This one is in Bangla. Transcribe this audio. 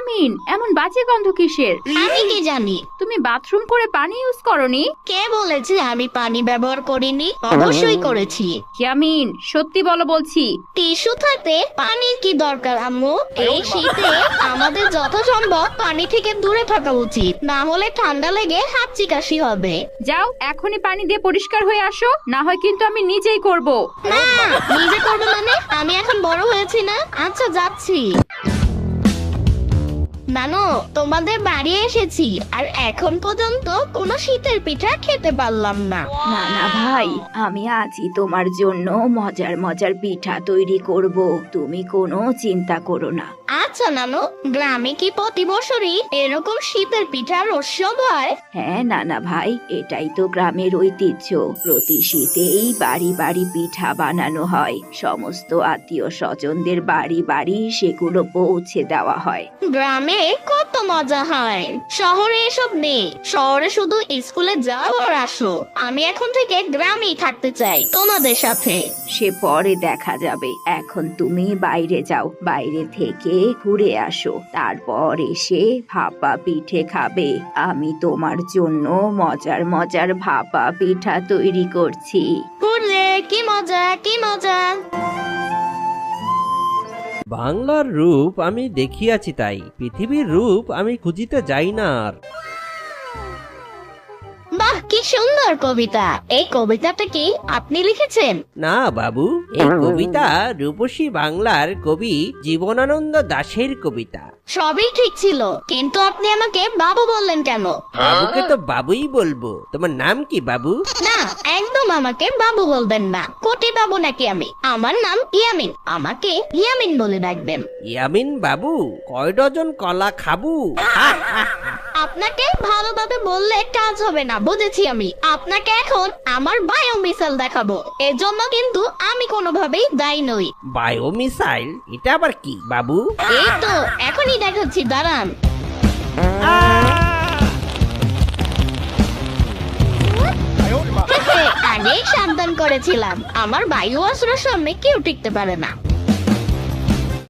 ইয়ামিন, এমন বাজে গন্ধ কিসের? আমি কি জানি? তুমি বাথরুম করে পানি ইউজ করনি? কে বলেছে আমি পানি ব্যবহার করিনি? অবশ্যই করেছি। ইয়ামিন, সত্যি বলো বলছি। টিস্যু থাকতে পানির কি দরকার আম্মু? এই শীতে আমাদের যথাসম্ভব পানি থেকে দূরে থাকা উচিত, না হলে ঠান্ডা লেগে হাঁচি কাশি হবে। যাও, এখনই পানি দিয়ে পরিষ্কার হয়ে আসো, না হয় কিন্তু আমি নিজেই করব। না, নিজে করবে মানে? আমি এখন বড় হয়েছি না? আচ্ছা, যাচ্ছি। নানু, তোমাদের বাড়ি এসেছি, আর এখন পর্যন্ত কোনো শীতের পিঠা খেতে পারলাম না। না না ভাই, আমি আজই তোমার জন্য মজার মজার পিঠা তৈরি করব, তুমি কোনো চিন্তা করো না। আচ্ছা নানু, গ্রামে কি প্রতি বছরই এরকম শীতের পিঠার উৎসব হয়? হ্যাঁ নানা ভাই, এটাই তো গ্রামের ঐতিহ্য। প্রতি শীতেই বাড়ি বাড়ি পিঠা বানানো হয়, সমস্ত আত্মীয় স্বজনদের বাড়ি বাড়ি সেগুলো পৌঁছে দেওয়া হয়। গ্রামে কত মজা হয়, শহরে এসব নেই। শহরে শুধু স্কুলে যাও আর আসো। আমি এখন থেকে গ্রামেই থাকতে চাই তোমাদের সাথে। সে পরে দেখা যাবে, এখন তুমি বাইরে যাও, বাইরে থেকে ঘুরে আসো, তারপর এসে ভাপা পিঠে খাবে। আমি তোমার জন্য মজার মজার ভাপা পিঠা তৈরি করছি। ঘুরলে কি মজা, কি মজা! বাংলার রূপ আমি দেখিয়াছি, তাই পৃথিবীর রূপ আমি খুঁজিতে যাই না আর। বাহ, কি সুন্দর কবিতা! এই কবিতাটা কি আপনি লিখেছেন? না বাবু, এই কবিতা রূপসী বাংলার কবি জীবনানন্দ দাশের কবিতা। সবই ঠিক ছিল, কিন্তু আপনি আমাকে বাবু বললেন কেন? বাবুকে তো বাবুই বলবো। তোমার নাম কি বাবু? না, একদম আমাকে বাবু বলবেন না। কোটি বাবু নাকি আমি? আমার নাম ইয়ামিন, আমাকে ইয়ামিন বলে ডাকবেন। ইয়ামিন বাবু, কয় ডজন কলা খাবু? আপনাকে ভালোভাবে বললে কাজ হবে না, বুঝেছি আমি। আপনাকে এখন আমার বায়ো মিসাইল দেখাবো, এর জন্য কিন্তু আমি কোনোভাবেই দায়ী নই। Bio missile? এটা আবার কি বাবু? এই তো এখনই দেখাচ্ছি, দাঁড়ান। আগে সাবধান করেছিলাম, আমার বায়ু অস্ত্রের সামনে কেউ টিকতে পারে না।